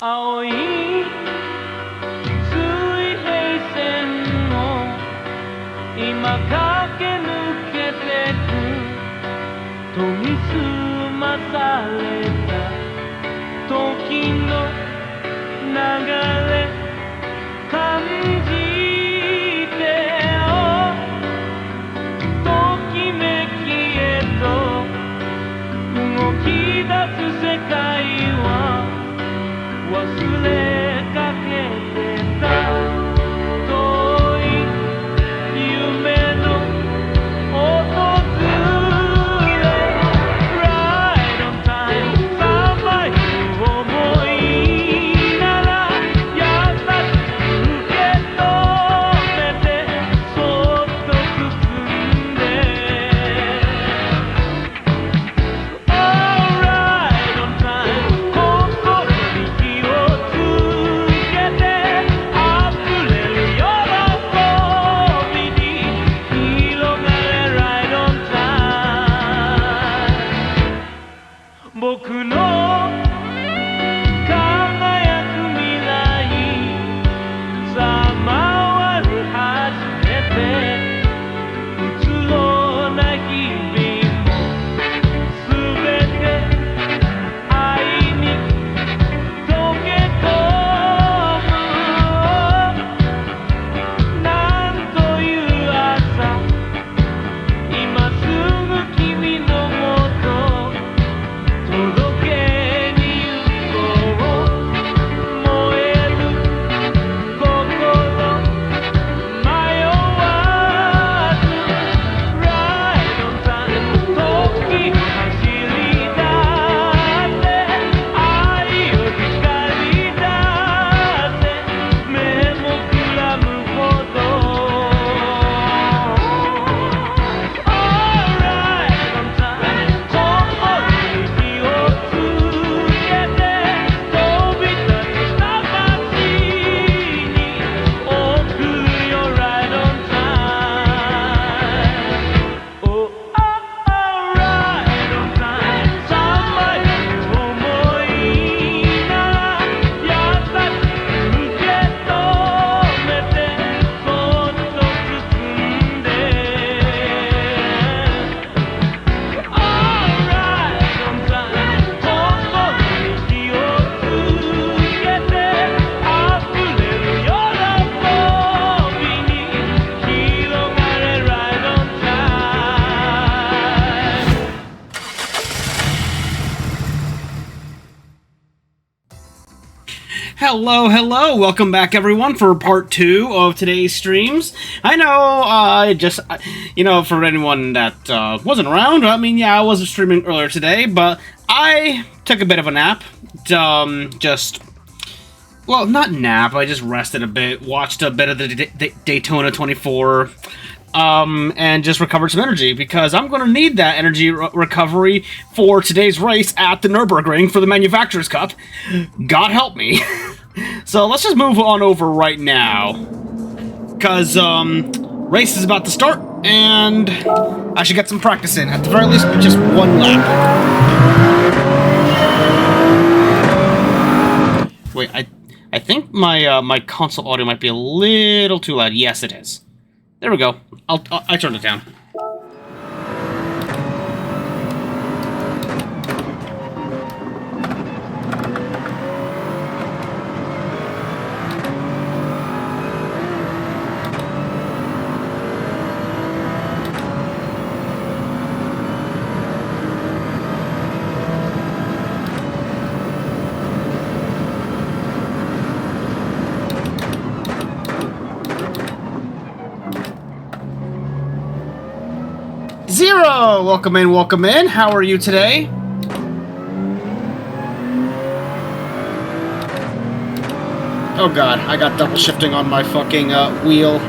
青い水平線を今駆け抜けてく研ぎ澄まされた時の流れ感じてよときめきへと動き出す世界は忘れかけてた遠い夢の訪れ Right on time さまよう想いなら優しく受け止めてそっと包んで Alright on time 心に火をつけて溢れる喜びに広がれ Right on time 僕の輝く未来さまわり始めてうつろな日々もすべて愛に溶け込むなんという朝今すぐ君のもと届けに行こう燃える心迷わず Right on time 時走り出せ愛を光り出せ目もくらむほど Alright on time 心に火をつけて飛び立つ下町に送るよ Right on time Oh alright on time さまよう想いなら優しく受け止めてそっと包んで Alright on time 心に火をつけて溢れる喜びに広がれ Right on time Hello, hello. Welcome back, everyone, for part 2 of today's streams. I know, for anyone that wasn't around, I mean, yeah, I wasn't streaming earlier today, but I took a bit of a nap. Well, not nap, I just rested a bit, watched a bit of the Daytona 24, and just recovered some energy, because I'm going to need that energy recovery for today's race at the Nurburgring for the Manufacturers Cup. God help me. So let's just move on over right now, because race is about to start, and I should get some practice in, at the very least, just one lap. Wait, I think my console audio might be a little too loud. Yes, it is. There we go. I turned it down. Zero! Welcome in, welcome in. How are you today? Oh god, I got double shifting on my fucking wheel.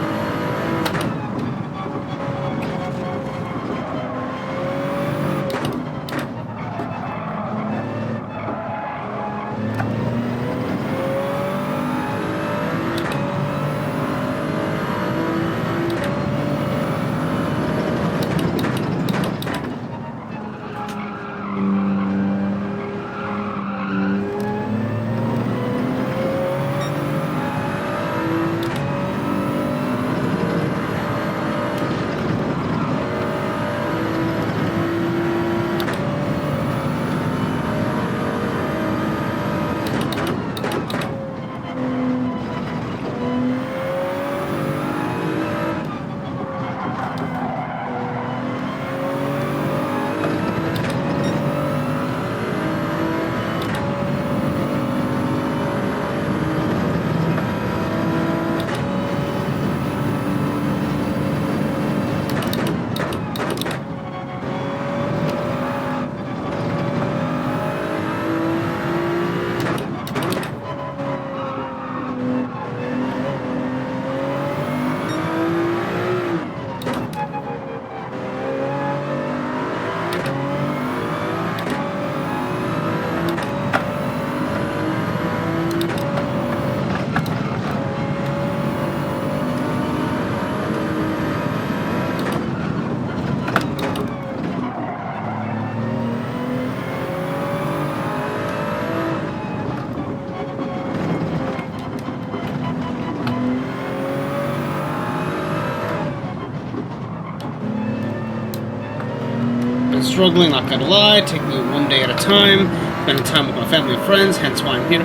struggling, not gonna lie, taking it one day at a time, spending time with my family and friends, hence why I'm here.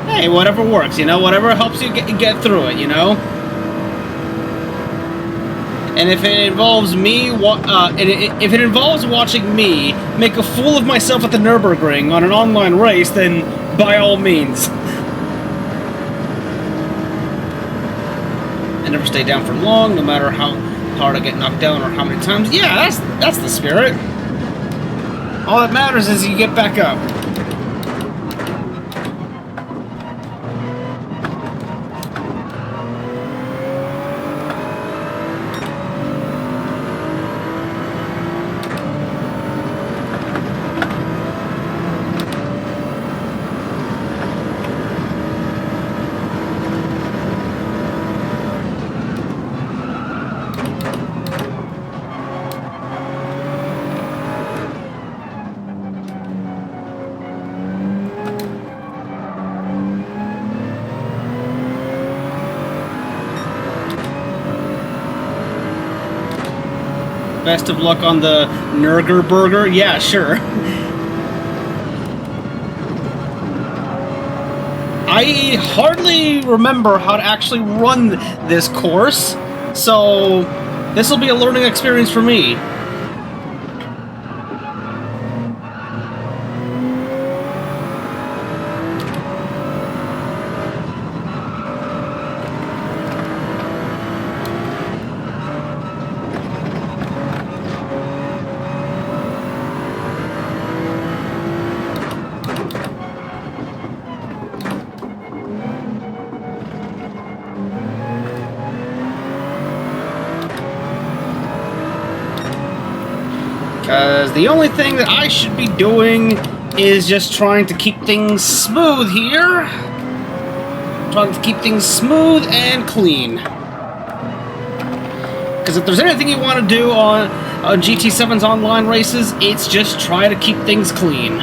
Hey, whatever works, you know, whatever helps you get through it, you know? And if it involves me, if it involves watching me make a fool of myself at the Nurburgring on an online race, then by all means. I never stay down for long, no matter how hard I get knocked down or how many times. Yeah, that's the spirit. All that matters is you get back up. Best of luck on the Nurburgring. Yeah, sure. I hardly remember how to actually run this course, so this will be a learning experience for me. Because the only thing that I should be doing is just trying to keep things smooth here. Trying to keep things smooth and clean. Because if there's anything you want to do on GT7's online races, it's just try to keep things clean.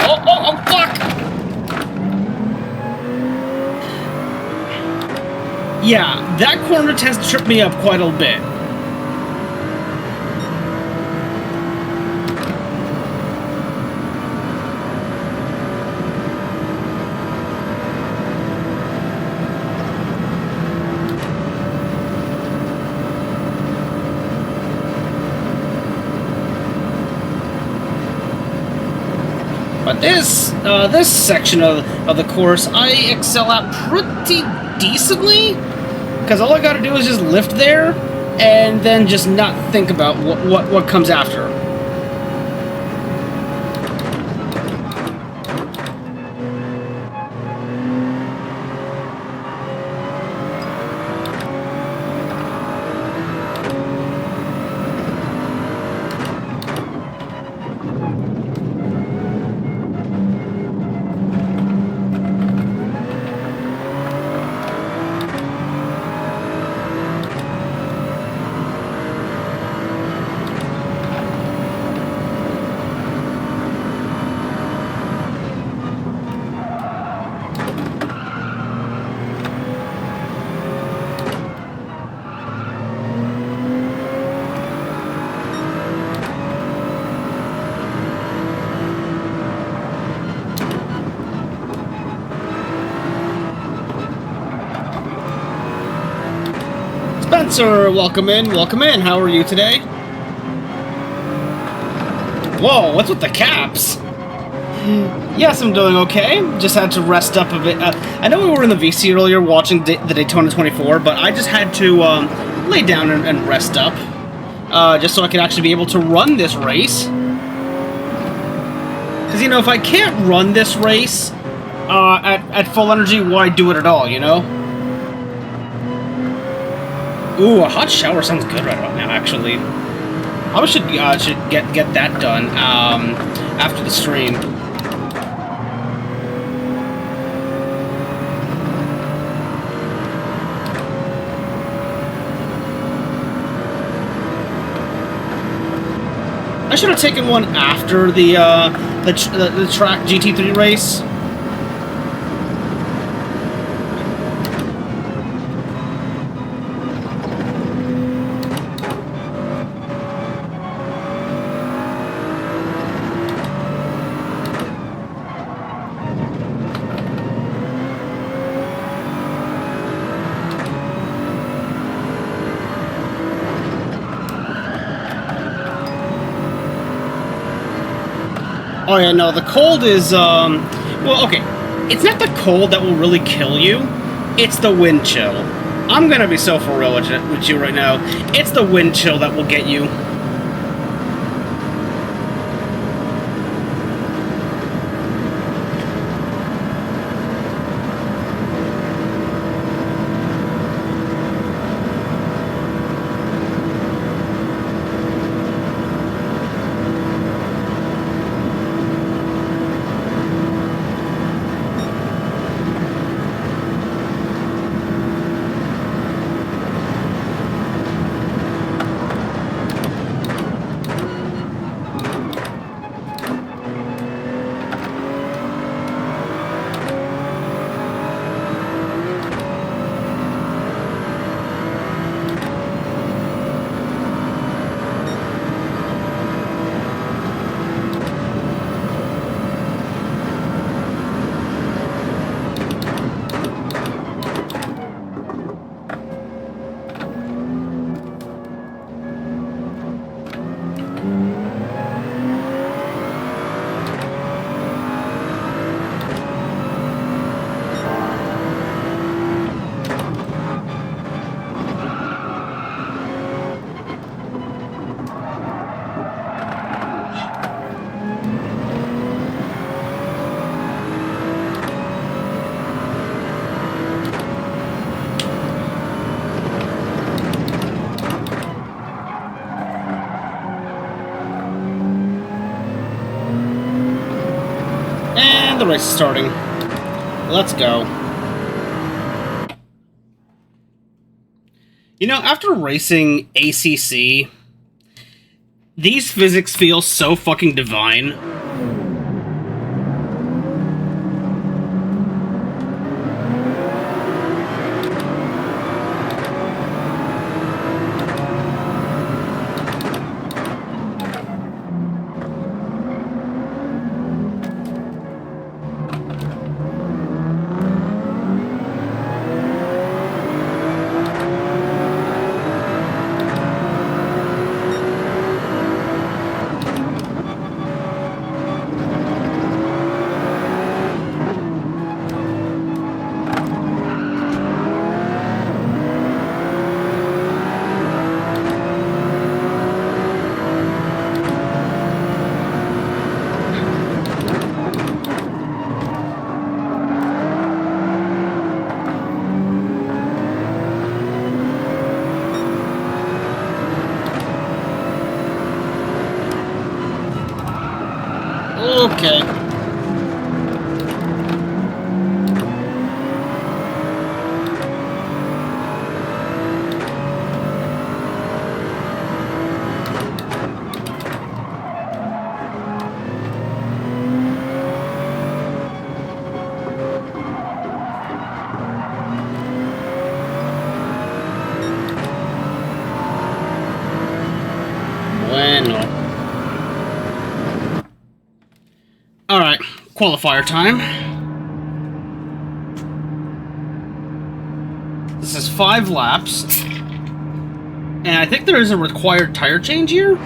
Oh, fuck! Yeah, that corner tends to trip me up quite a bit. But this section of the course, I excel at pretty decently, because all I gotta do is just lift there, and then just not think about what comes after. Spencer, welcome in, how are you today? Whoa, what's with the caps? Yes, I'm doing okay, just had to rest up a bit. I know we were in the VC earlier watching the Daytona 24, but I just had to lay down and rest up, just so I could actually be able to run this race. Because, you know, if I can't run this race at full energy, why do it at all, you know? Ooh, a hot shower sounds good right about now, actually. I should get that done after the stream. I should have taken one after the track GT3 race. Oh yeah, no, the cold is, well, okay. It's not the cold that will really kill you. It's the wind chill. I'm gonna be so for real with you right now. It's the wind chill that will get you. And the race is starting. Let's go. You know, after racing ACC, these physics feel so fucking divine. Okay. Bueno. Alright, qualifier time. This is 5 laps. And I think there is a required tire change here.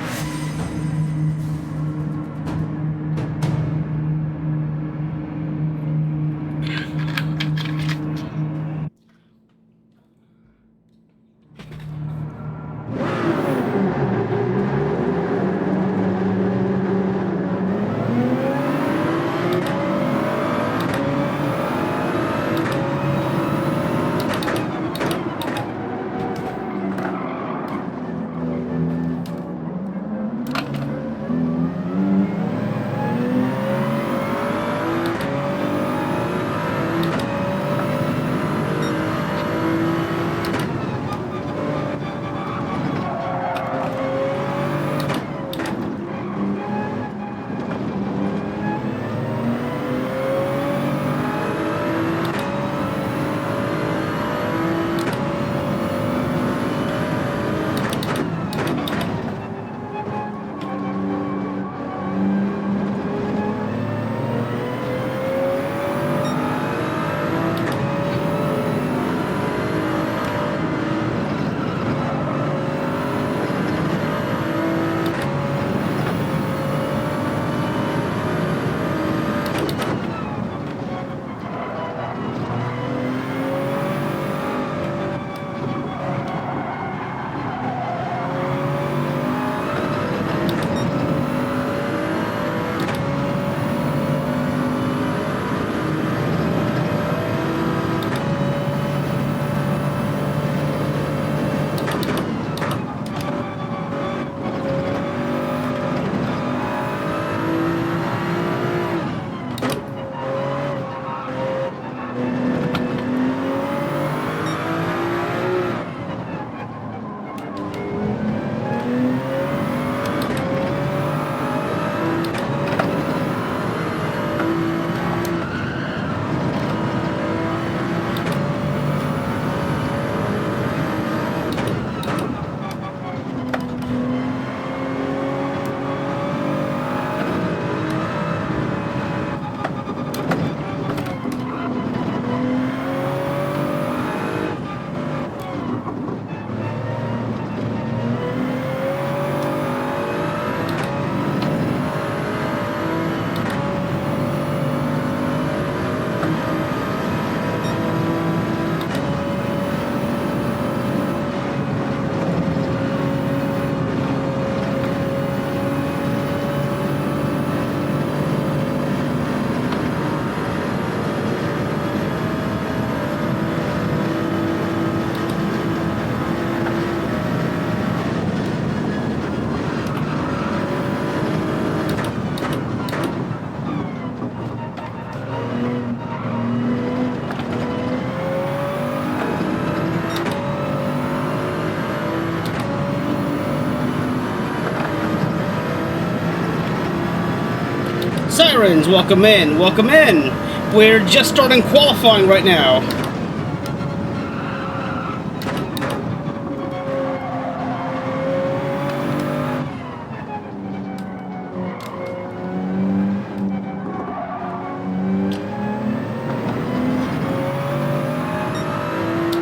Sirens, welcome in, welcome in. We're just starting qualifying right now.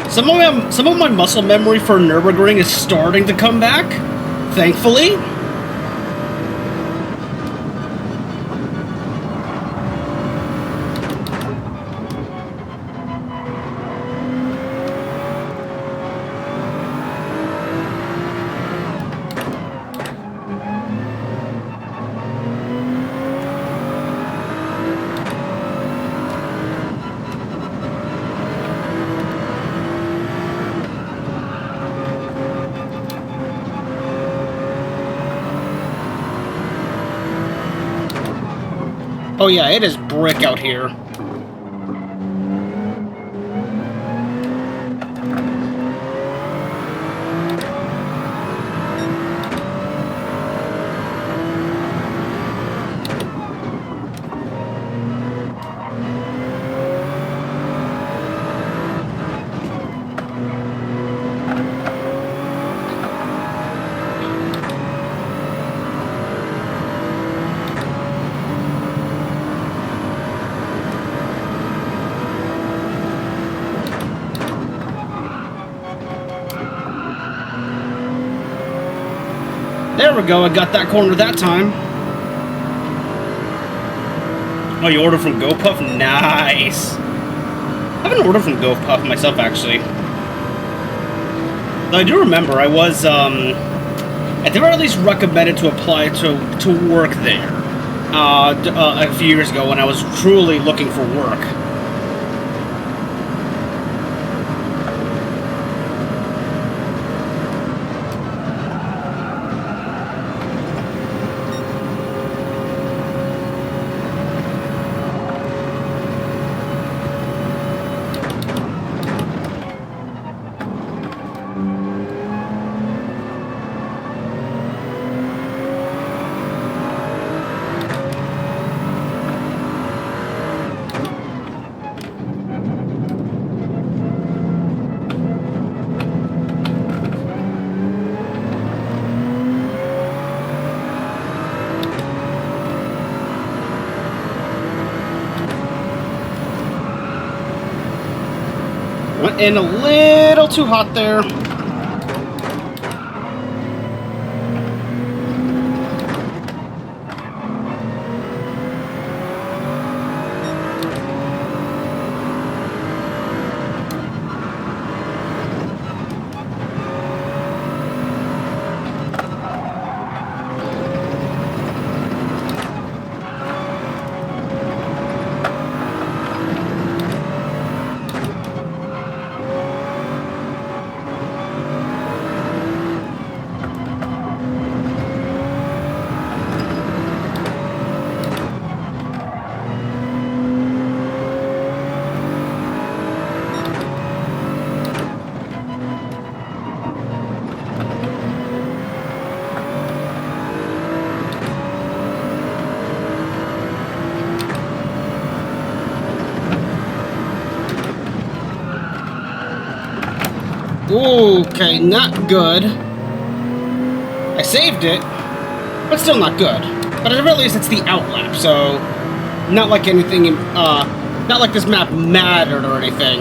Some of my muscle memory for Nurburgring is starting to come back, thankfully. Oh yeah, it is brick out here. There we go, I got that corner that time. Oh, you ordered from GoPuff? Nice! I haven't ordered from GoPuff myself, actually. Though I do remember, I was, at the very least recommended to apply to work there. A few years ago when I was truly looking for work. Went in a little too hot there. Okay, not good. I saved it, but still not good. But at the very least, it's the outlap, so not like anything, not like this map mattered or anything.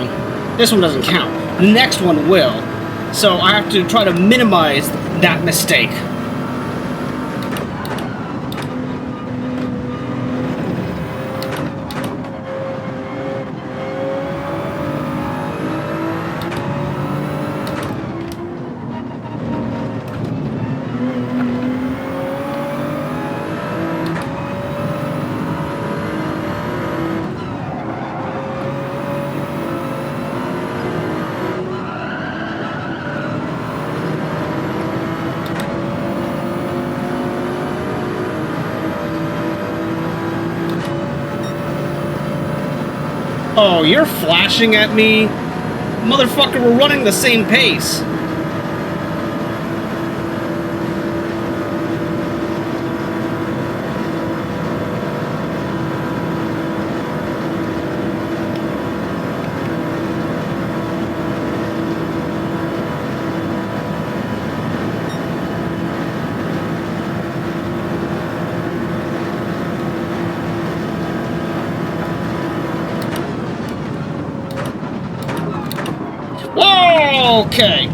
This one doesn't count. The next one will. So I have to try to minimize that mistake. Oh, you're flashing at me? Motherfucker, we're running the same pace. Okay.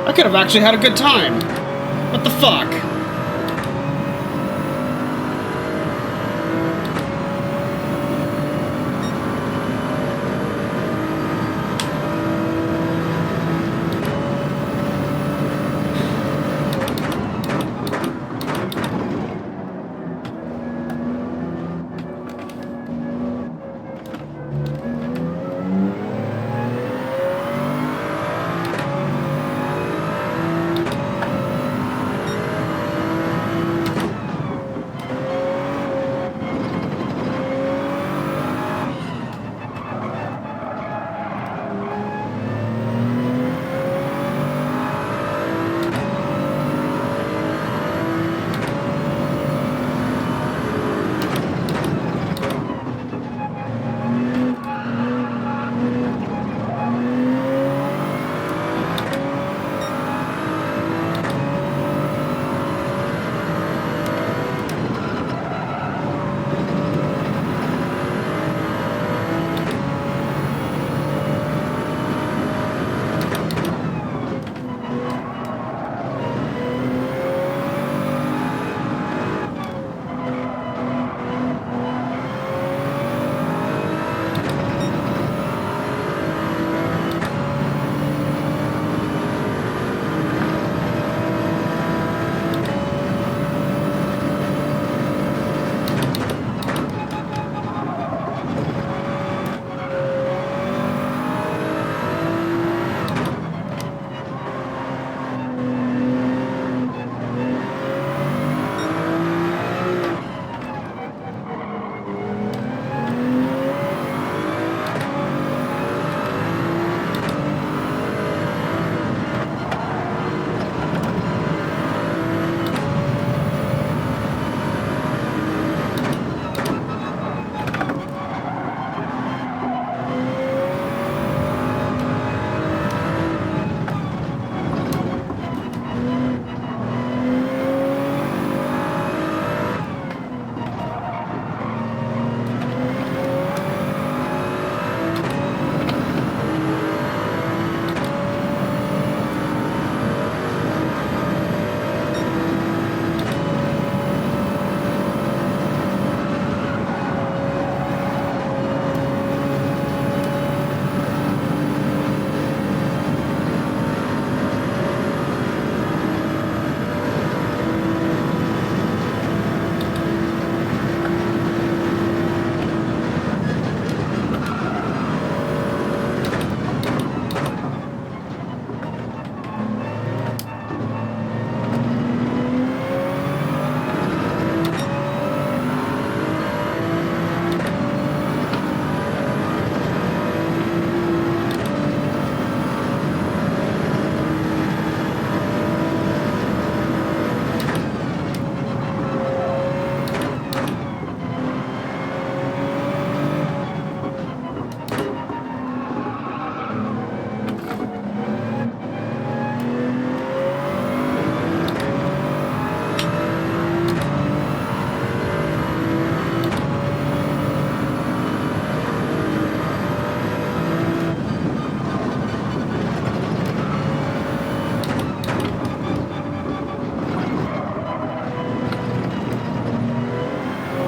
I could have actually had a good time. What the fuck?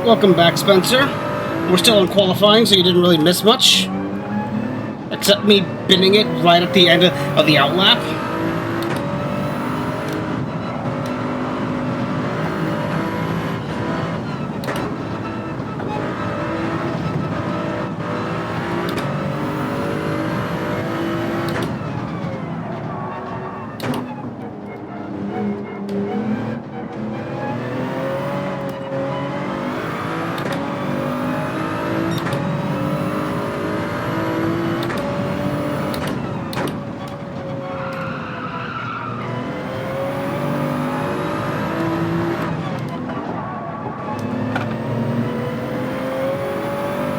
Welcome back, Spencer. We're still in qualifying, so you didn't really miss much. Except me binning it right at the end of the outlap.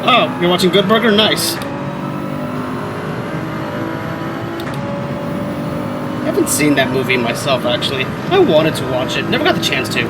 Oh, you're watching Good Burger? Nice. I haven't seen that movie myself, actually. I wanted to watch it. Never got the chance to.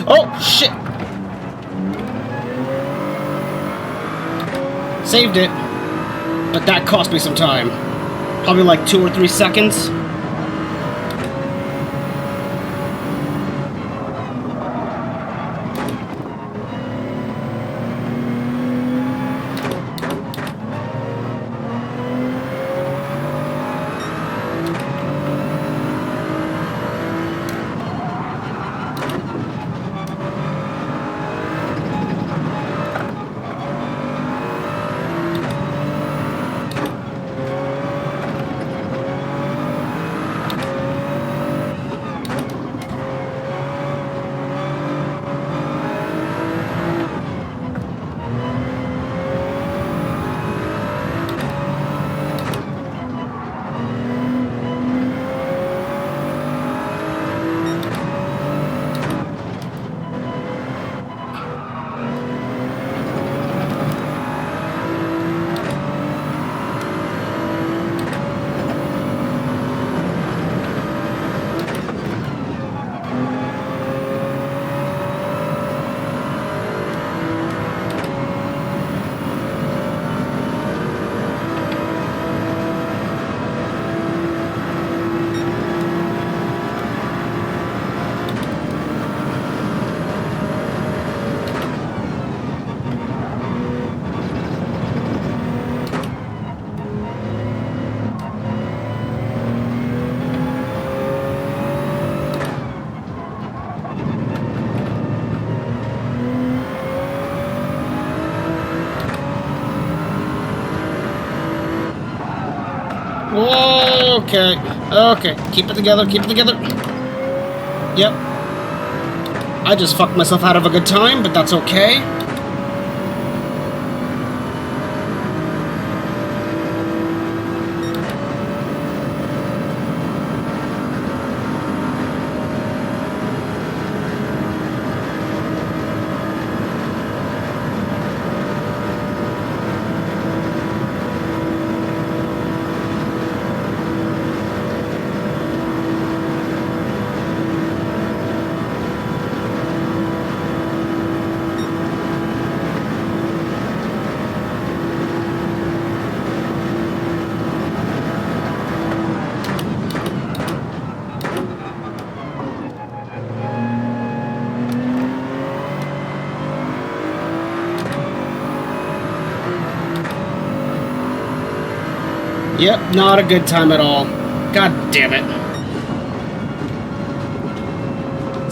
Oh, shit! Saved it. But that cost me some time. Probably like 2 or 3 seconds. Okay, okay. Keep it together, keep it together. Yep. I just fucked myself out of a good time, but that's okay. Yep, not a good time at all. God damn it.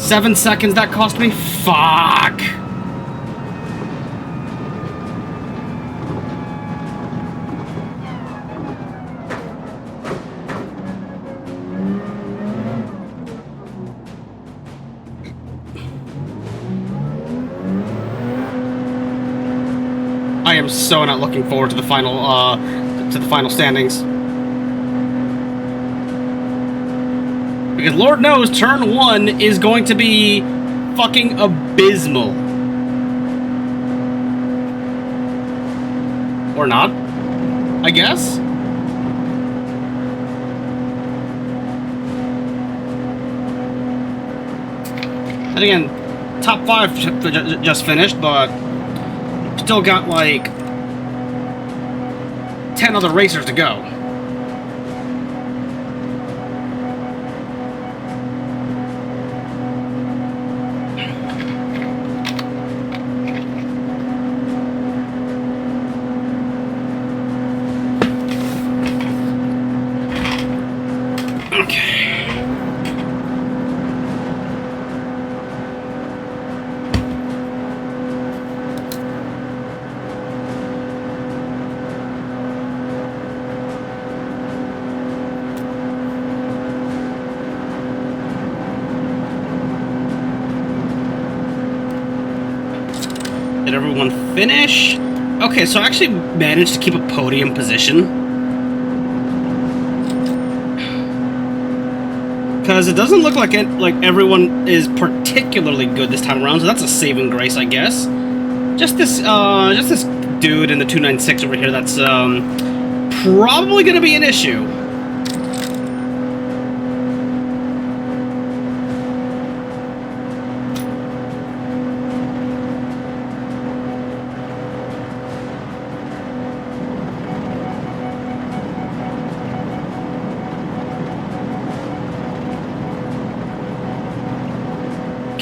7 seconds that cost me? Fuck! I am so not looking forward to the final standings. Because Lord knows turn 1 is going to be fucking abysmal. Or not, I guess. And again, top 5 just finished, but still got like 10 other racers to go. Okay. Did everyone finish? Okay, so I actually managed to keep a podium position. Because it doesn't look like everyone is particularly good this time around, so that's a saving grace, I guess. Just this dude in the 296 over here that's probably going to be an issue.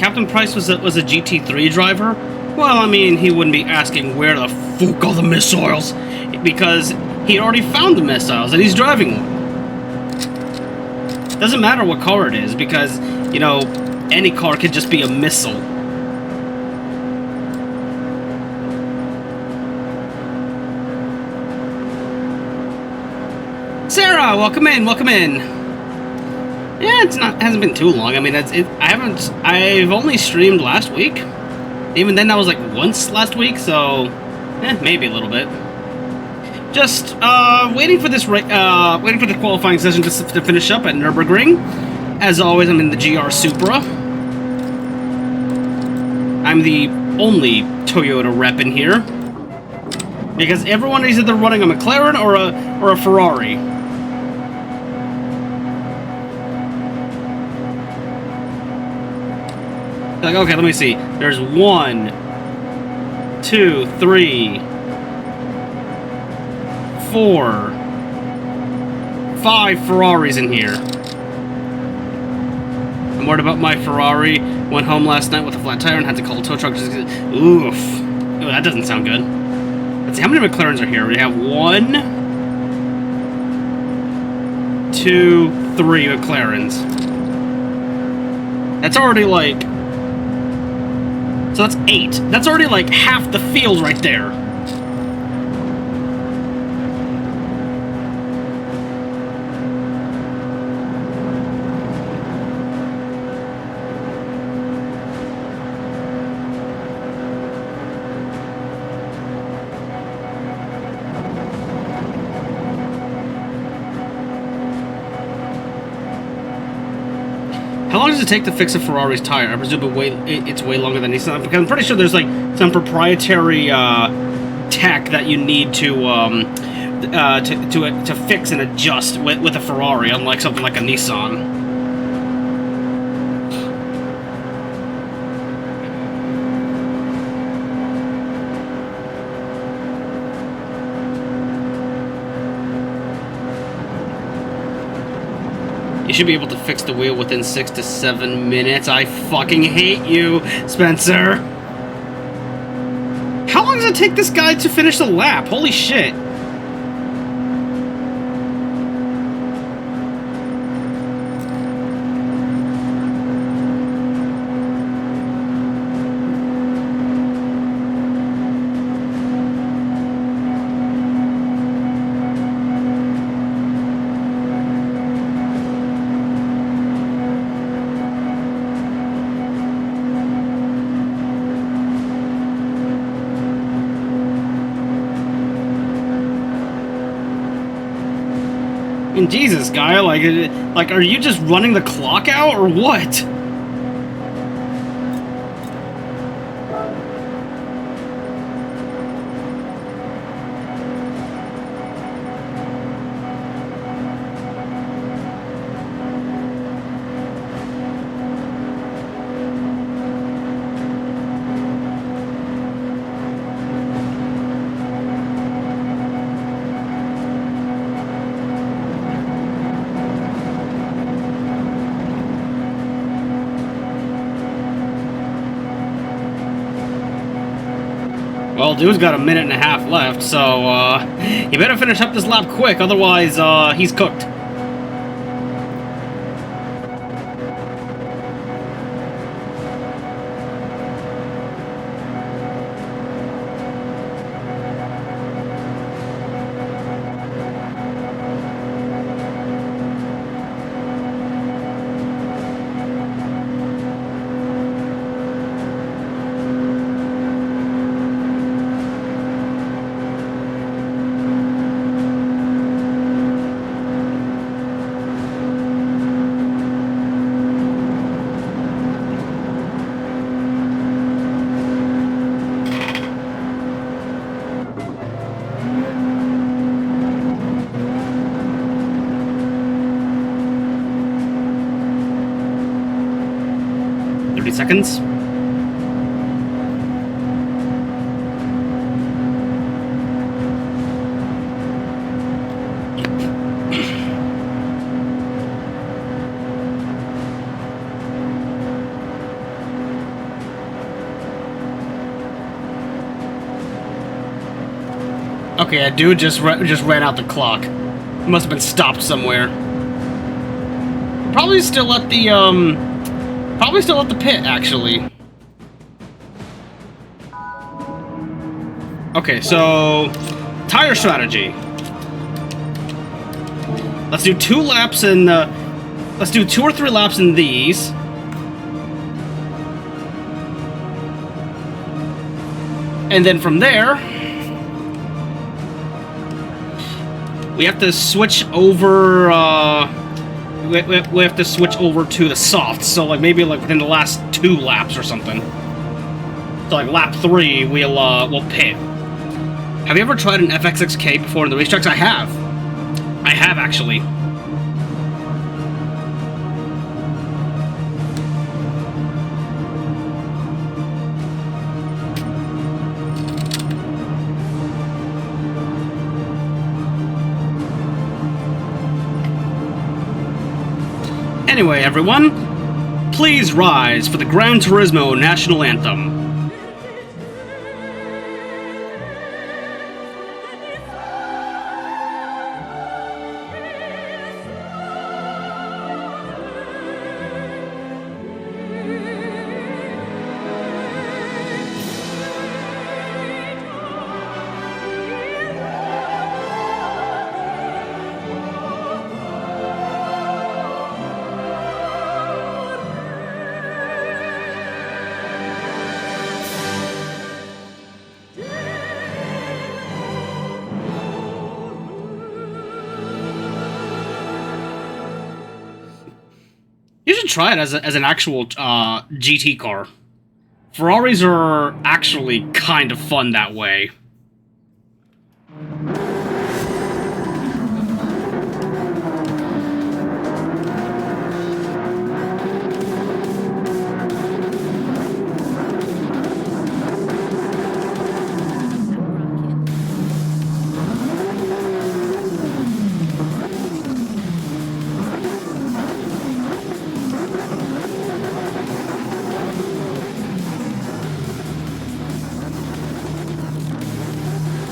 Captain Price was a GT3 driver, well, I mean, he wouldn't be asking where the fuck are the missiles, because he already found the missiles and he's driving one. Doesn't matter what car it is, because, you know, any car could just be a missile. Sarah, welcome in, welcome in. Yeah, hasn't been too long. I mean, I've only streamed last week. Even then, that was like once last week, so maybe a little bit. Just waiting for the qualifying session to finish up at Nurburgring. As always, I'm in the GR Supra. I'm the only Toyota rep in here because everyone is either running a McLaren or a Ferrari. Like, okay, let me see. There's 1, 2, 3, 4, 5 Ferraris in here. I'm worried about my Ferrari. Went home last night with a flat tire and had to call a tow truck. Oof. Ooh, that doesn't sound good. Let's see, how many McLarens are here? We have 1, 2, 3 McLarens. That's already like... So that's 8. That's already like half the field right there. How long does it take to fix a Ferrari's tire? I presume it's way longer than Nissan, because I'm pretty sure there's like some proprietary tech that you need to fix and adjust with a Ferrari, unlike something like a Nissan. You should be able to fix the wheel within 6 to 7 minutes. I fucking hate you, Spencer. How long does it take this guy to finish the lap? Holy shit. Jesus, guy, like, are you just running the clock out, or what? Well, dude's got a minute and a half left, so, he better finish up this lap quick, otherwise, he's cooked. Seconds. Okay, a dude just ran out the clock. Must have been stopped somewhere. Probably still at the pit, actually. Okay, so tire strategy. Let's do 2 laps in let's do 2 or 3 laps in these. And then from there, we have to switch over we have to switch over to the soft. So like maybe like within the last 2 laps or something. So like lap 3 we'll pit. Have you ever tried an FXXK before in the racetracks? I have. I have, actually. Anyway, everyone, please rise for the Gran Turismo National Anthem. You should try it as an actual GT car. Ferraris are actually kind of fun that way.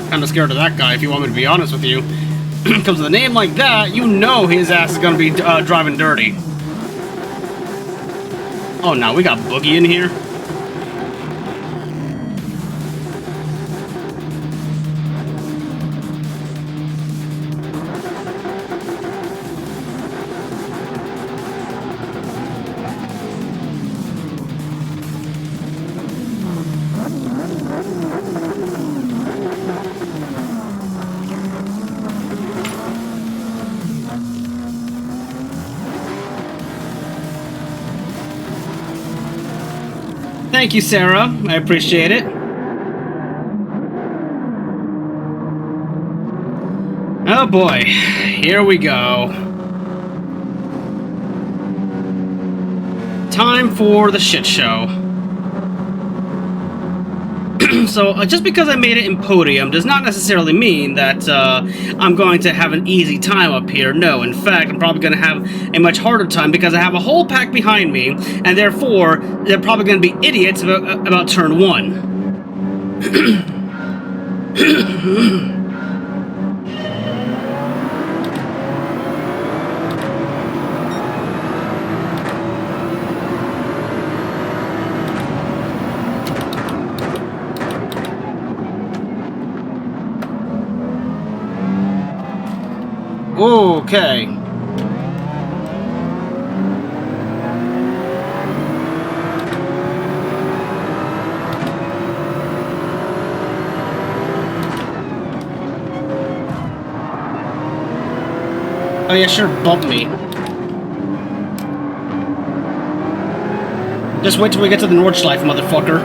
Kinda scared of that guy, if you want me to be honest with you. Because with a name like that, you know his ass is gonna be driving dirty. Oh no, we got Boogie in here. Thank you, Sarah. I appreciate it. Oh boy, here we go. Time for the shit show. So, just because I made it in podium does not necessarily mean that I'm going to have an easy time up here. No, in fact, I'm probably going to have a much harder time because I have a whole pack behind me, and therefore, they're probably going to be idiots about turn 1. Okay. Oh yeah, sure, bump me. Just wait till we get to the Nordschleife, motherfucker.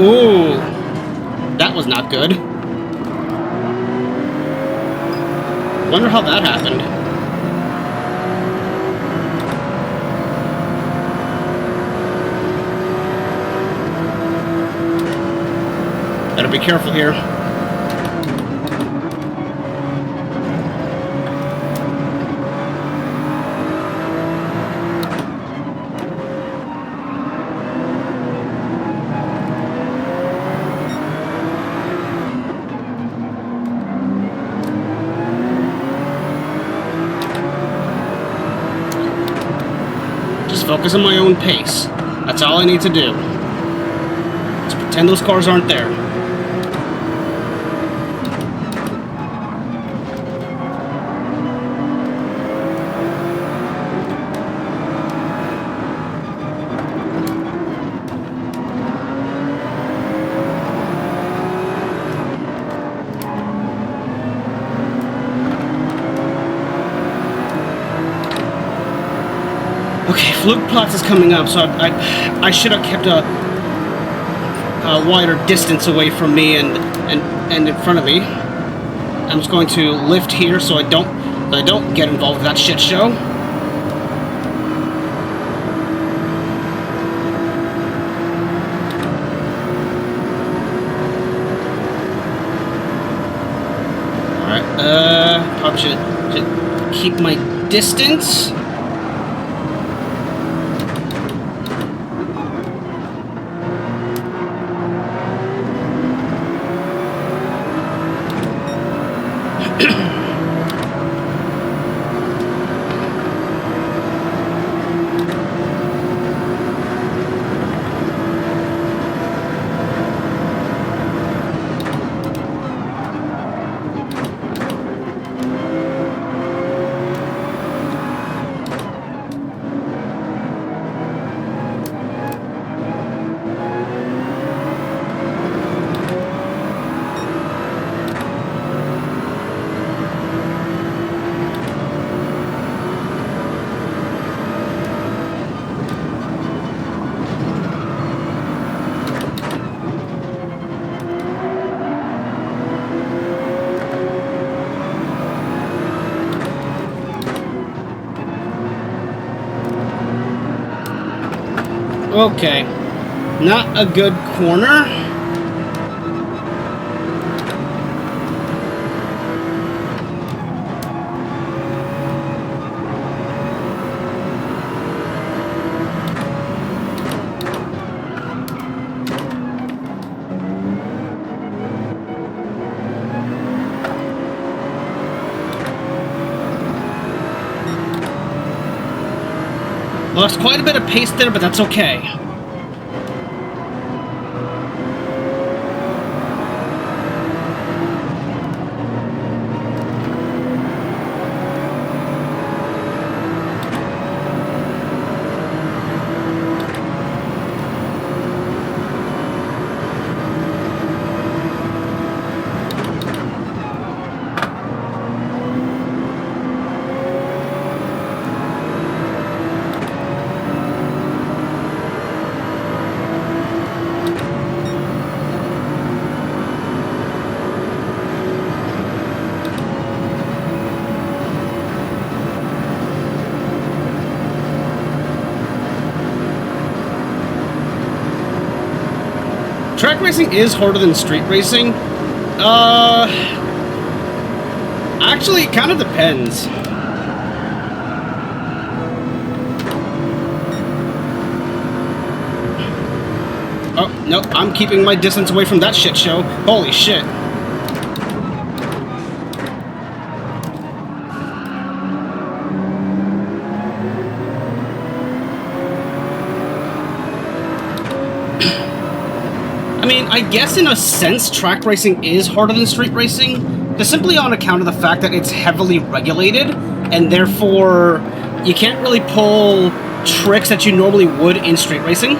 Ooh, that was not good. Wonder how that happened. Better be careful here. Just focus on my own pace. That's all I need to do. Just pretend those cars aren't there. Okay, Flugplatz is coming up, so I should have kept a wider distance away from me and in front of me. I'm just going to lift here so I don't get involved with that shit show. Alright, probably should keep my distance. Okay, not a good corner. Lost quite a bit of pace there, but that's okay. Track racing is harder than street racing. Actually, it kind of depends. Oh, no, I'm keeping my distance away from that shit show. Holy shit. I mean, I guess in a sense, track racing is harder than street racing, just simply on account of the fact that it's heavily regulated, and therefore you can't really pull tricks that you normally would in street racing.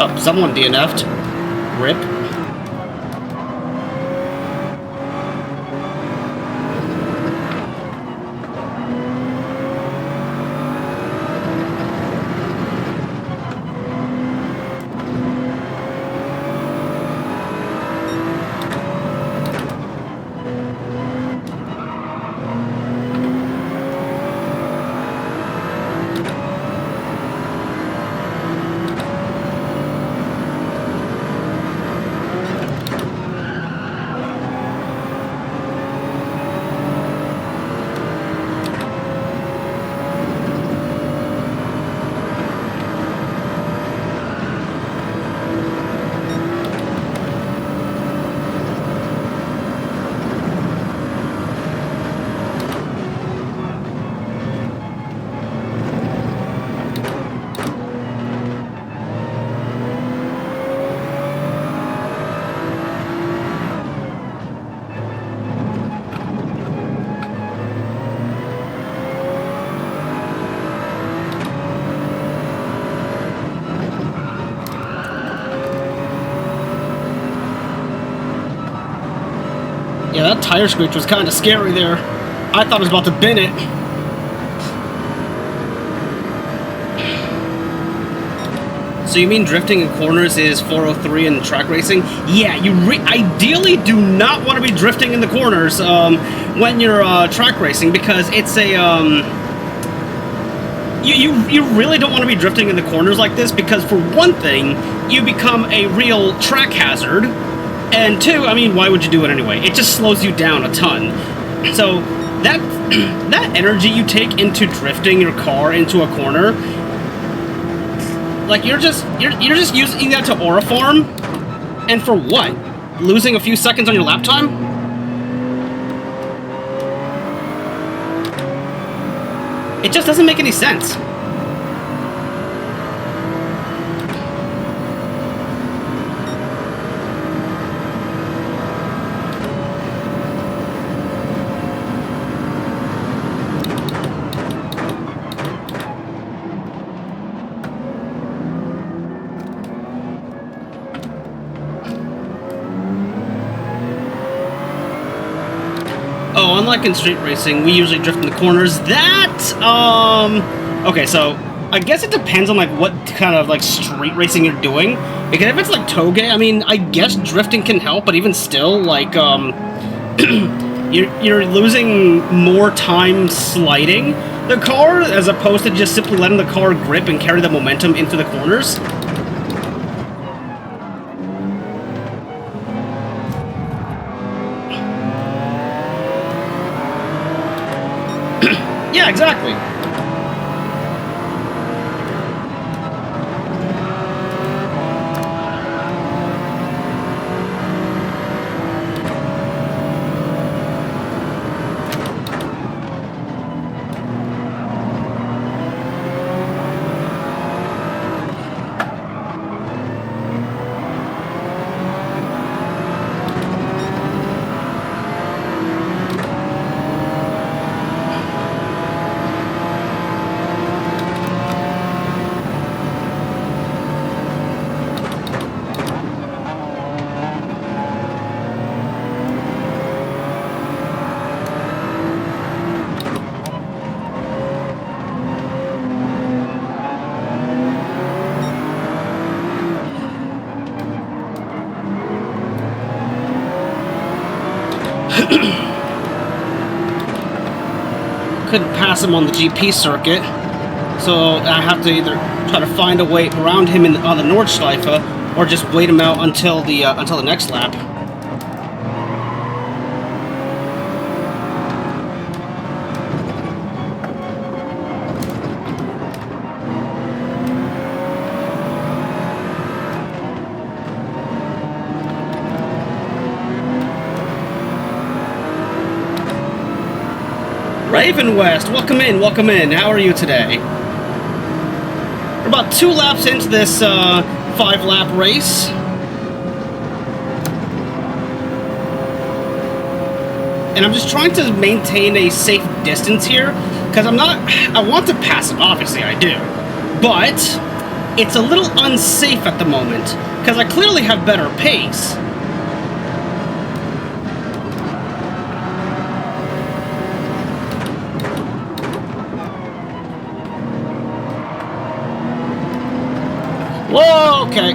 Oh, someone DNF'd. Rip. Yeah, that tire screech was kind of scary there. I thought I was about to bin it. So you mean drifting in corners is 403 in track racing? Yeah, you ideally do not want to be drifting in the corners when you're track racing, because it's a you really don't want to be drifting in the corners like this, because for one thing, you become a real track hazard. And two, I mean, why would you do it anyway? It just slows you down a ton. So that energy you take into drifting your car into a corner, like you're just using that to aura farm, and for what? Losing a few seconds on your lap time? It just doesn't make any sense. Oh, unlike in street racing, we usually drift in the corners. Okay, so I guess it depends on like what kind of like street racing you're doing. Because if it's like toge, I mean, I guess drifting can help, but even still, like, you're losing more time sliding the car as opposed to just simply letting the car grip and carry the momentum into the corners. Yeah, exactly. Couldn't pass him on the GP circuit, so I have to either try to find a way around him on the Nordschleife, or just wait him out until the next lap. Raven West, welcome in, welcome in. How are you today? We're about 2 laps into this 5-lap race. And I'm just trying to maintain a safe distance here, because I want to pass him, obviously I do. But it's a little unsafe at the moment, because I clearly have better pace. Whoa, okay.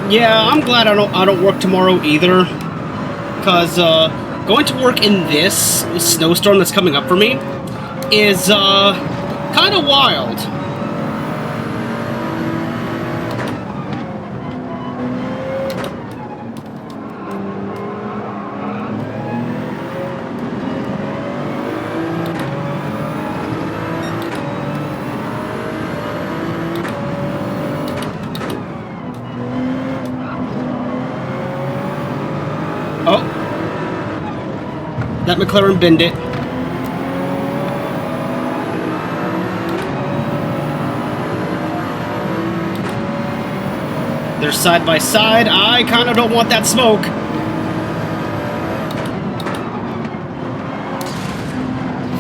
Yeah, I'm glad I don't work tomorrow either, because going to work in this snowstorm that's coming up for me is kind of wild. Oh, that McLaren binned it. They're side by side. I kind of don't want that smoke.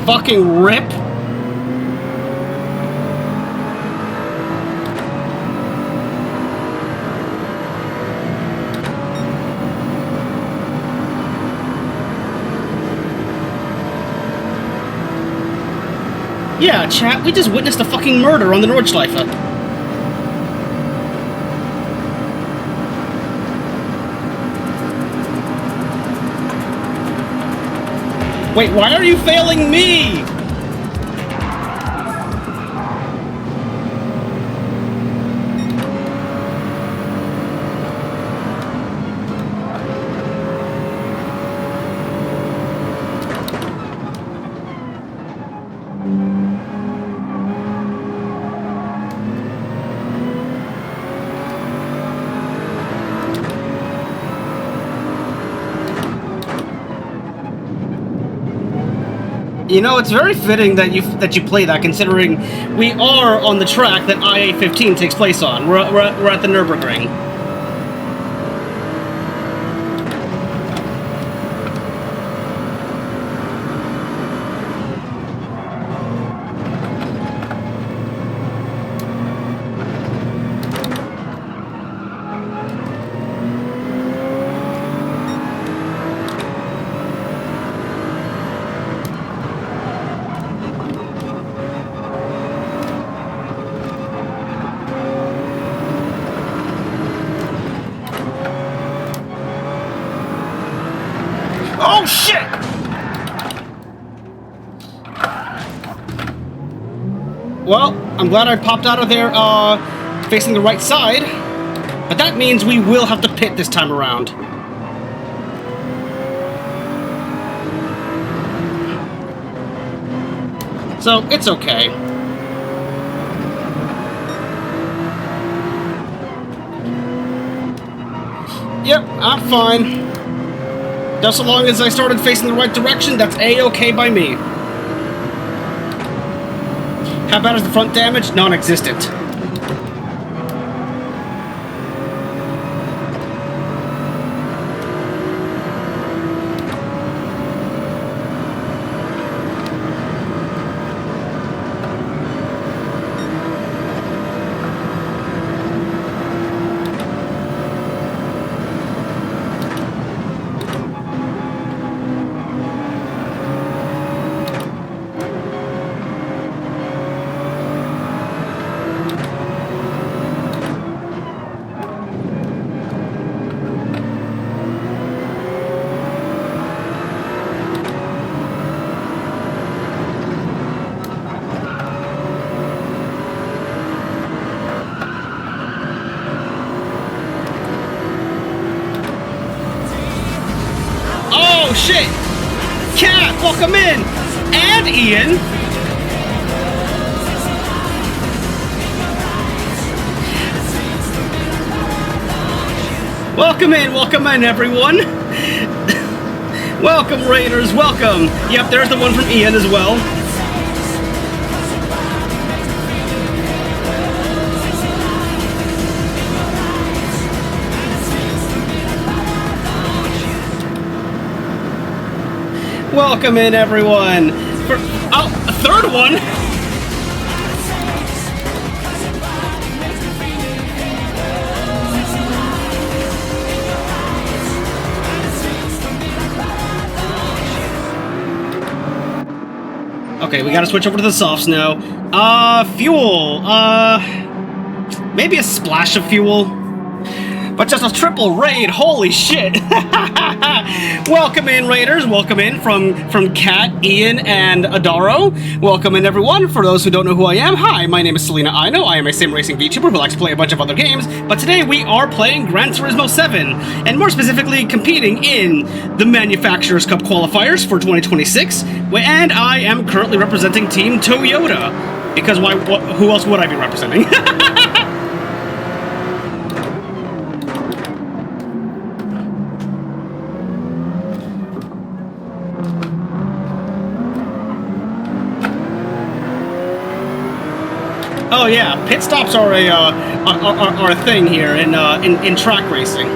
Fucking rip. Yeah, chat, we just witnessed a fucking murder on the Nordschleife. Wait, why are you failing me? You know, it's very fitting that you play that, considering we are on the track that IA-15 takes place on. We're at the Nurburgring. Oh, shit! Well, I'm glad I popped out of there, facing the right side. But that means we will have to pit this time around. So, it's okay. Yep, I'm fine. Just so long as I started facing the right direction, that's A-okay by me. How bad is the front damage? Non-existent. shit! Cat, welcome in! And Ian! Welcome in, everyone! Welcome, Raiders, welcome! Yep, there's the one from Ian as well. Welcome in, everyone! Oh, a third one! Okay, we gotta switch over to the softs now. Fuel. Maybe a splash of fuel. But just a triple raid, holy shit! Welcome in, Raiders. Welcome in from Kat, Ian, and Adaro. Welcome in, everyone. For those who don't know who I am, hi, my name is Selena Aino. I am a sim racing VTuber who likes to play a bunch of other games, but today we are playing Gran Turismo 7, and more specifically, competing in the Manufacturers Cup qualifiers for 2026, and I am currently representing Team Toyota, because who else would I be representing? Oh yeah, pit stops are a thing here in track racing,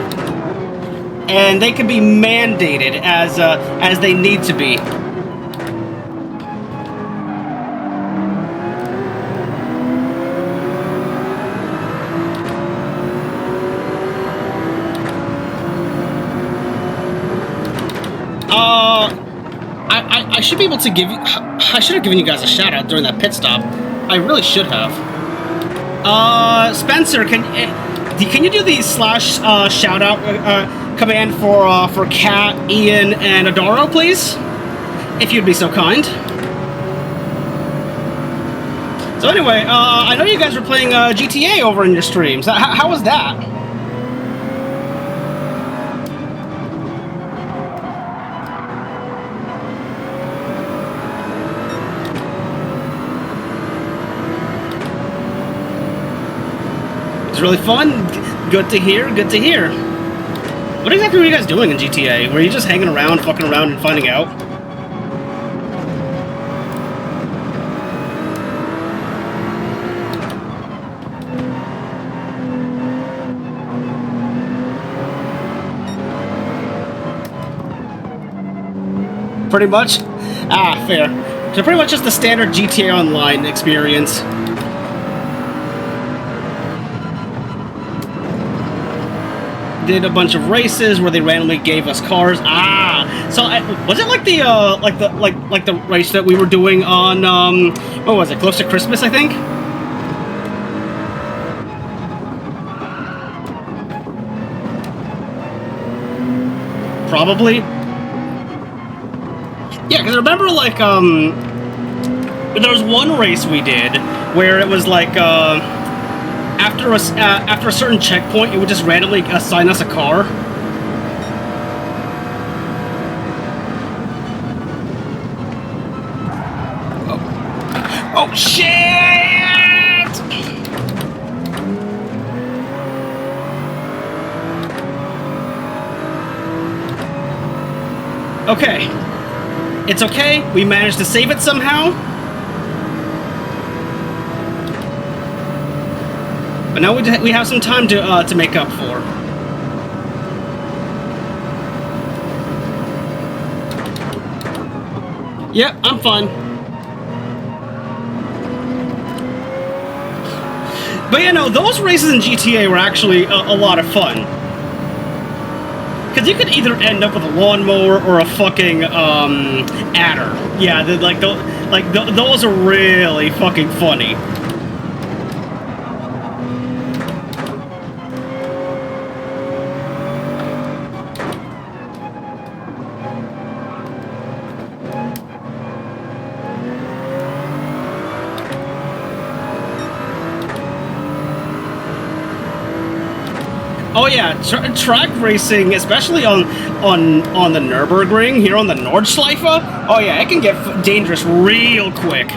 and they can be mandated as they need to be. I should be able to give you. I should have given you guys a shout out during that pit stop. I really should have. Spencer, can you do the slash shout out command for Kat, Ian, and Adaro, please? If you'd be so kind. So anyway, I know you guys were playing GTA over in your streams. How was that? Really fun. Good to hear. Good to hear. What exactly were you guys doing in GTA? Were you just hanging around, fucking around, and finding out? Pretty much? Ah, fair. So pretty much just the standard GTA Online experience. Did a bunch of races where they randomly gave us cars. So was it like the race that we were doing on what was it? Close to Christmas, I think. Probably. Yeah, because I remember like there was one race we did where it was like after a certain checkpoint, it would just randomly assign us a car. Oh shit! Okay. It's okay. We managed to save it somehow. But now we have some time to make up for. Yep, I'm fine. But you know, those races in GTA were actually a lot of fun. Because you could either end up with a lawnmower or a fucking adder. Yeah, those are really fucking funny. Oh yeah, track racing, especially on the Nurburgring here on the Nordschleife. Oh yeah, it can get dangerous real quick.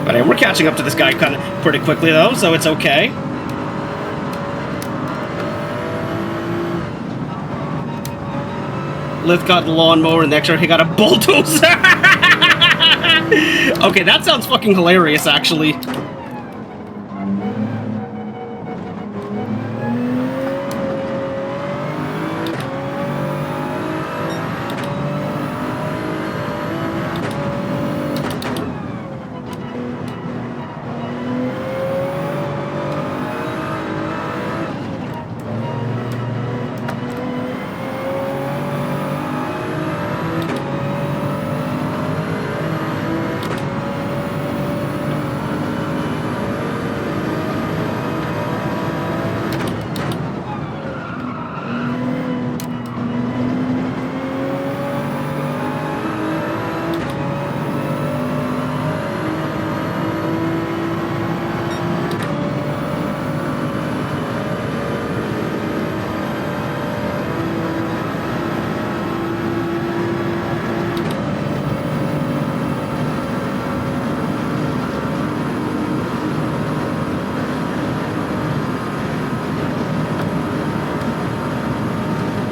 But hey, we're catching up to this guy kind of pretty quickly though, so it's okay. Lift got the lawnmower, and the extra he got a bulldozer. Okay, that sounds fucking hilarious, actually.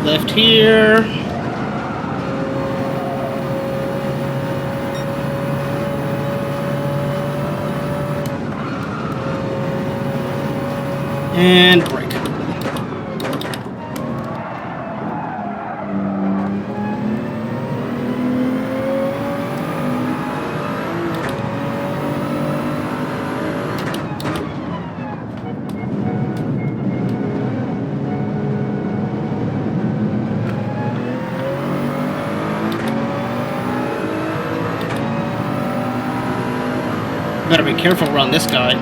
Left here. And brake. Better be careful around this guy.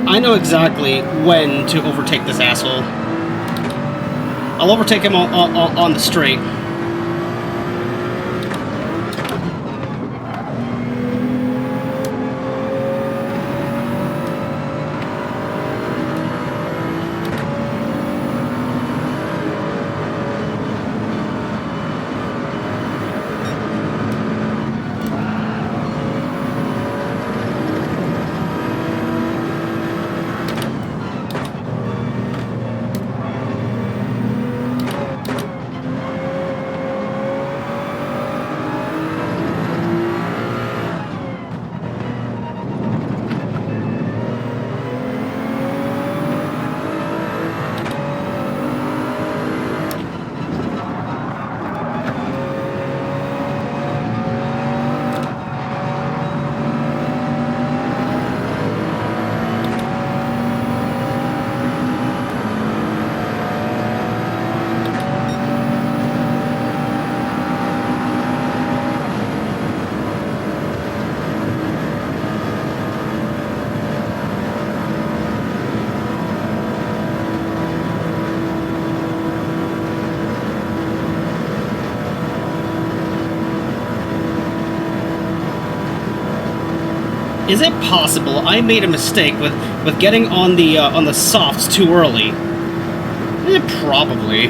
I know exactly when to overtake this asshole. I'll overtake him on the straight. Is it possible I made a mistake with getting on the softs too early? Probably.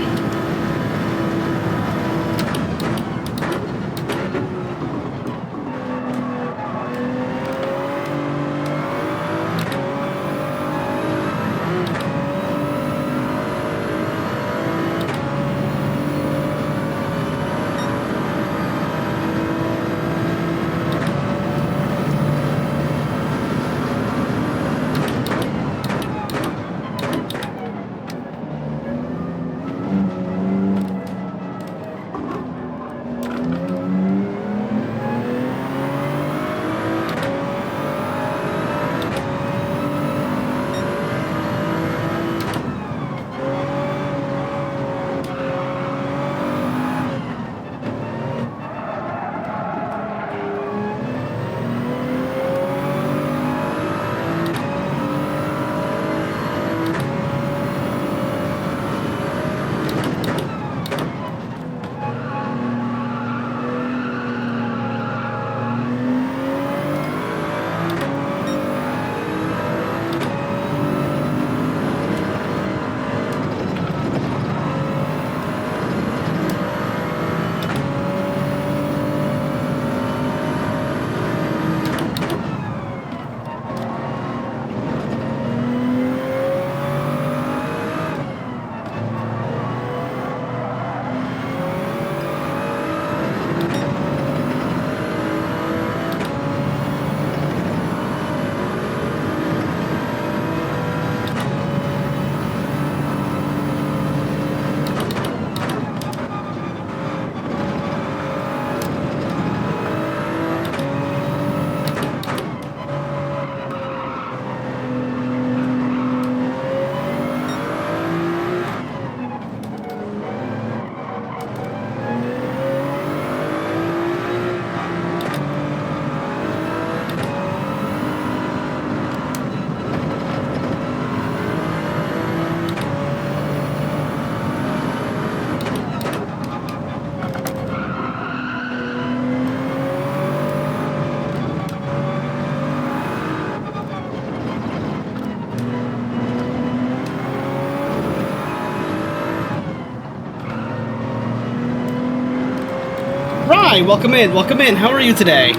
Hi, welcome in, welcome in. How are you today?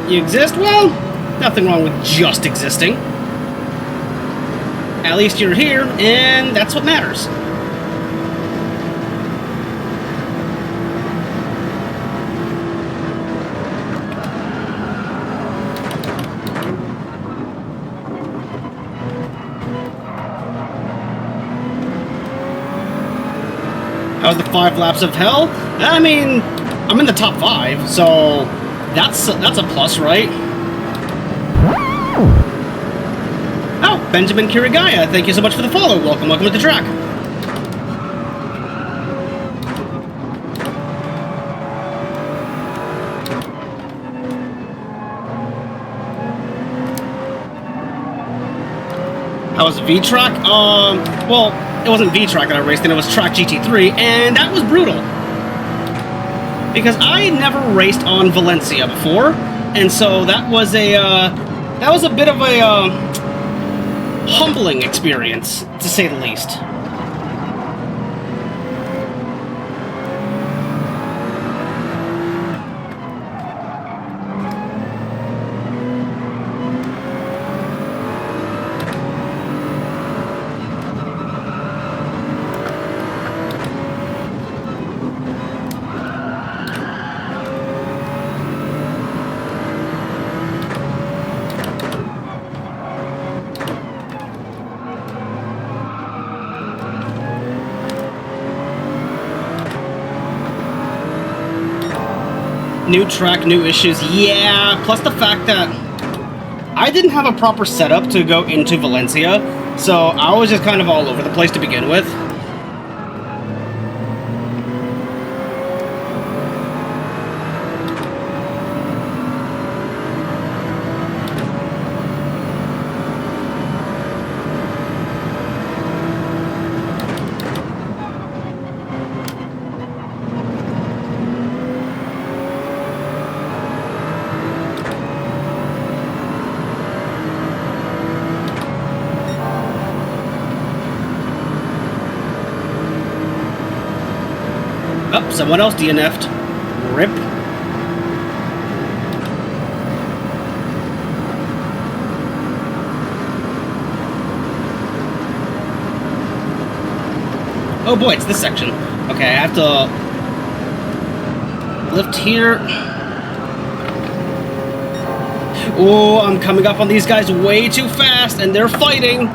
You exist? Well, nothing wrong with just existing. At least you're here, and that's what matters. How's the 5 laps of hell? I mean, I'm in the top 5, so that's a plus, right? Oh, Benjamin Kirigaya, thank you so much for the follow. Welcome, welcome to the track. How was V-Track? Well, it wasn't V-Track that I raced in, it was Track GT3, and that was brutal. Because I never raced on Valencia before, and so that was a bit of a humbling experience, to say the least. New track, new issues, yeah, plus the fact that I didn't have a proper setup to go into Valencia, so I was just kind of all over the place to begin with. Oh, someone else DNF'd. Rip. Oh boy, it's this section. Okay, I have to lift here. Oh, I'm coming up on these guys way too fast, and they're fighting.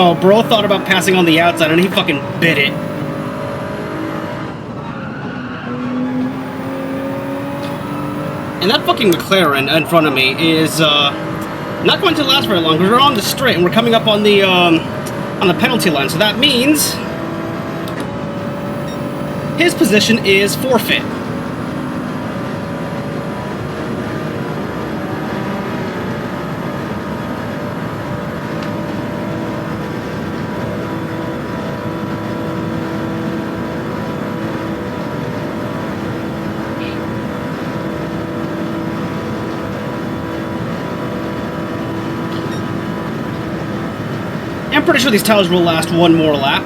No, bro thought about passing on the outside and he fucking bit it. And that fucking McLaren in front of me is not going to last very long because we're on the straight and we're coming up on the penalty line. So that means his position is forfeit. I'm pretty sure these tires will last one more lap.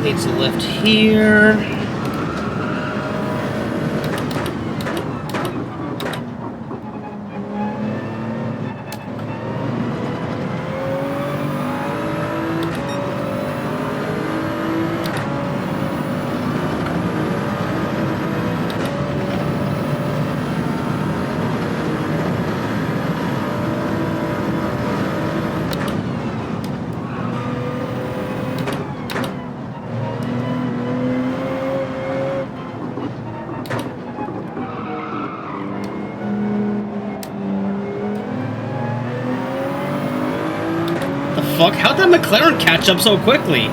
Needs a lift here. Fuck, how'd that McLaren catch up so quickly?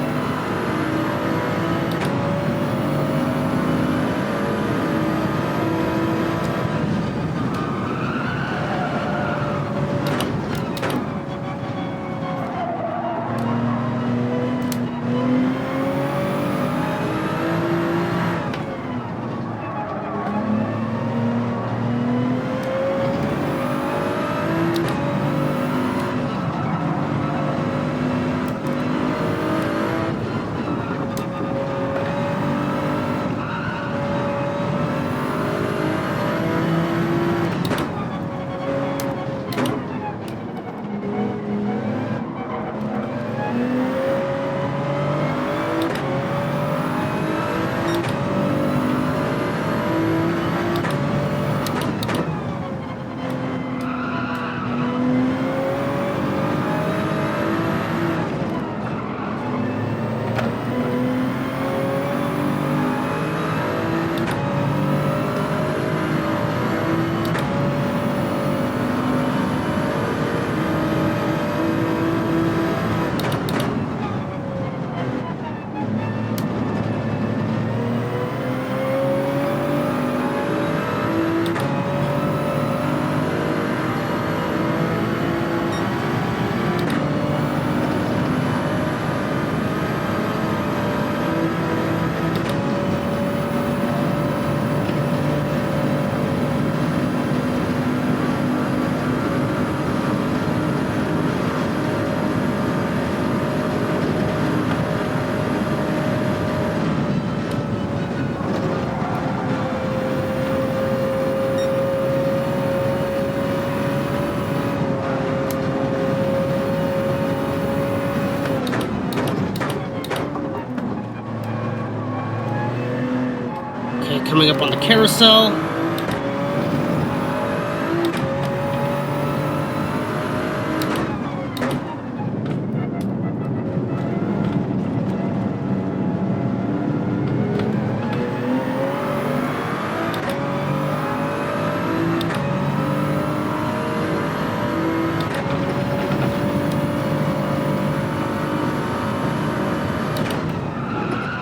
coming up on the carousel.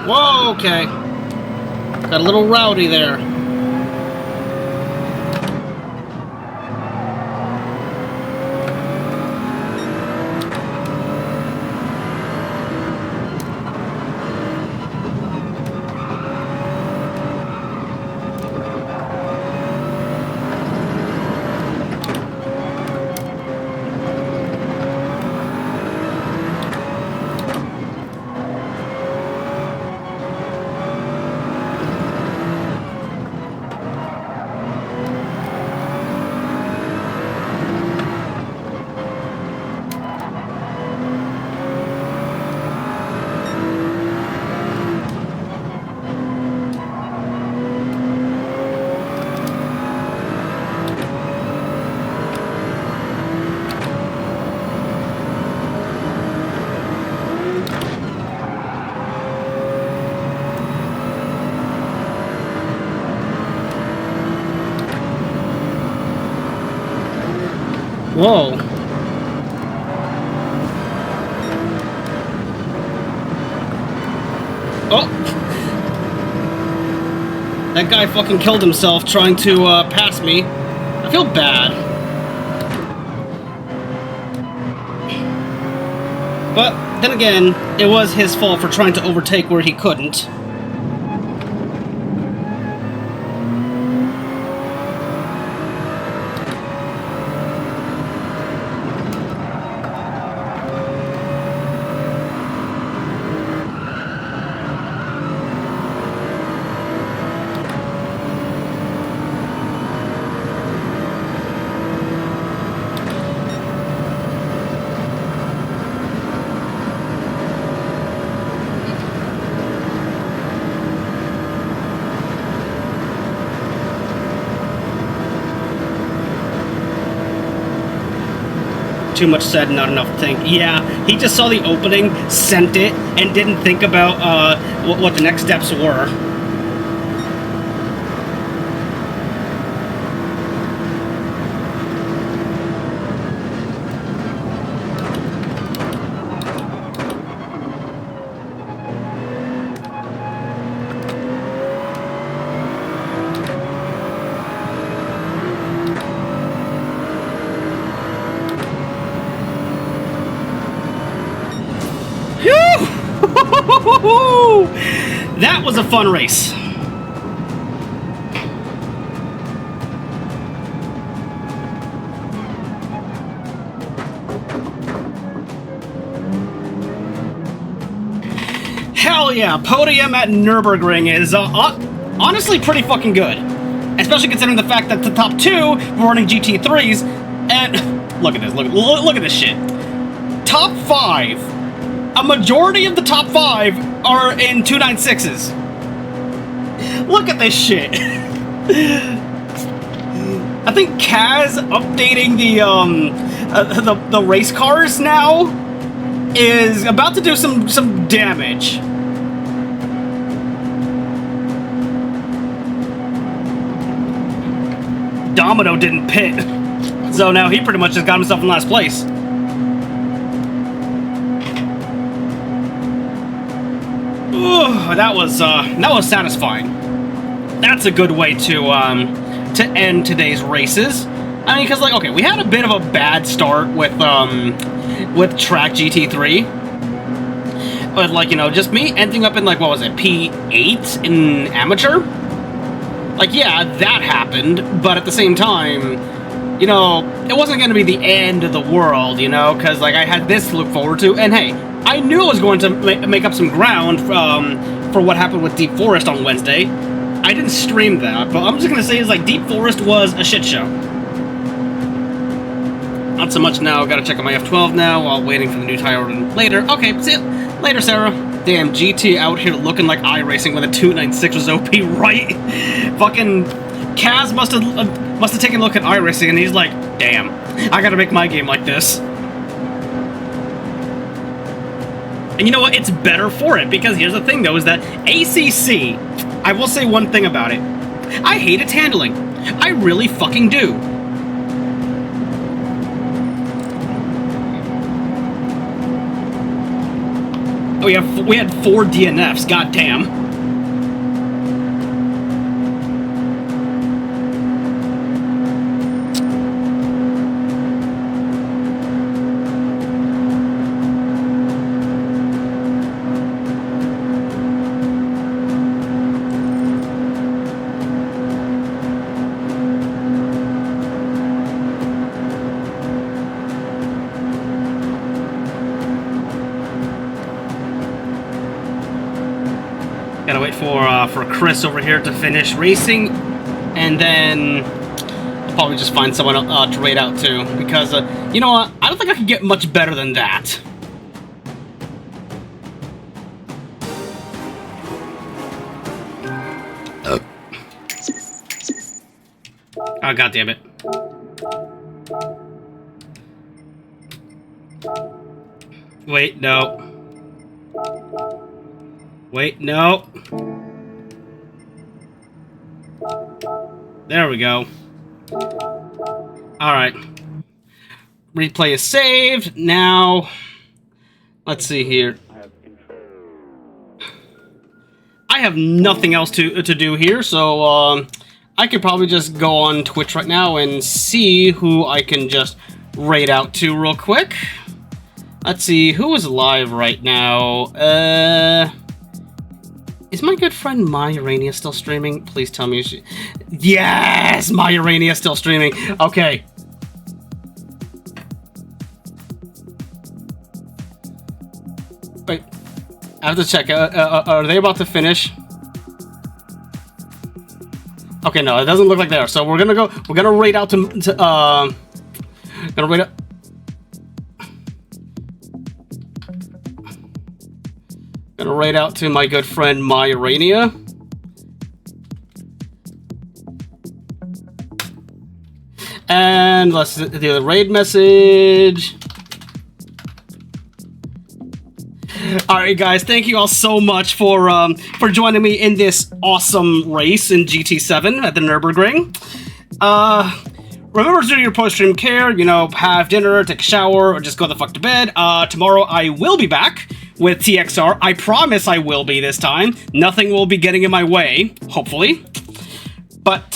Whoa, okay. Got a little rowdy there. Whoa. Oh! That guy fucking killed himself trying to pass me. I feel bad. But then again, it was his fault for trying to overtake where he couldn't. Too much said, not enough think. Yeah, he just saw the opening, sent it, and didn't think about what the next steps were. That was a fun race. Hell yeah, podium at Nurburgring is honestly pretty fucking good. Especially considering the fact that the top two were running GT3s, and look at this, look at this shit. Top 5. A majority of the top 5 are in 296s. Look at this shit. I think Kaz updating the race cars now is about to do some damage. Domino didn't pit, so now he pretty much just got himself in last place. Ooh, that was satisfying. That's a good way to end today's races. I mean, because like, okay, we had a bit of a bad start with track GT3, but like, you know, just me ending up in like, what was it, P8 in amateur? Like, yeah, that happened, but at the same time, you know, it wasn't going to be the end of the world, you know, because like I had this to look forward to, and hey, I knew I was going to make up some ground for what happened with Deep Forest on Wednesday. I didn't stream that, but I'm just going to say is like Deep Forest was a shit show. Not so much now. Got to check on my F12 now while waiting for the new tire order later. Okay, see you later, Sarah. Damn, GT out here looking like iRacing when the 296 was OP, right? Fucking Kaz must have taken a look at iRacing and he's like, damn, I gotta make my game like this. And you know what? It's better for it, because here's the thing though, is that ACC, I will say one thing about it. I hate its handling. I really fucking do. Oh yeah, we had 4 DNFs, goddamn. Gotta wait for Chris over here to finish racing, and then I'll probably just find someone to raid out to, because you know what? I don't think I can get much better than that. Oh, God damn it. Wait, no. Wait, no. There we go. Alright. Replay is saved. Now, let's see here. I have nothing else to do here, so I could probably just go on Twitch right now and see who I can just raid out to real quick. Let's see, who is live right now? Is my good friend Maya Urania still streaming? Please tell me she... Yes! Maya Urania is still streaming. Okay. Wait. I have to check. Are they about to finish? Okay, no, it doesn't look like they are. So we're gonna go... We're gonna raid out to gonna raid out... Gonna raid out to my good friend Maya Urania. And let's do the raid message. Alright guys, thank you all so much for joining me in this awesome race in GT7 at the Nurburgring. Remember to do your post-stream care, you know, have dinner, take a shower, or just go the fuck to bed. Tomorrow I will be back with TXR. I promise I will be this time. Nothing will be getting in my way, hopefully. But,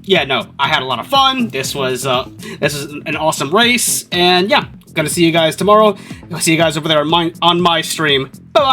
yeah, no, I had a lot of fun. This was an awesome race. And, yeah, gonna see you guys tomorrow. I'll see you guys over there on my stream. Bye-bye!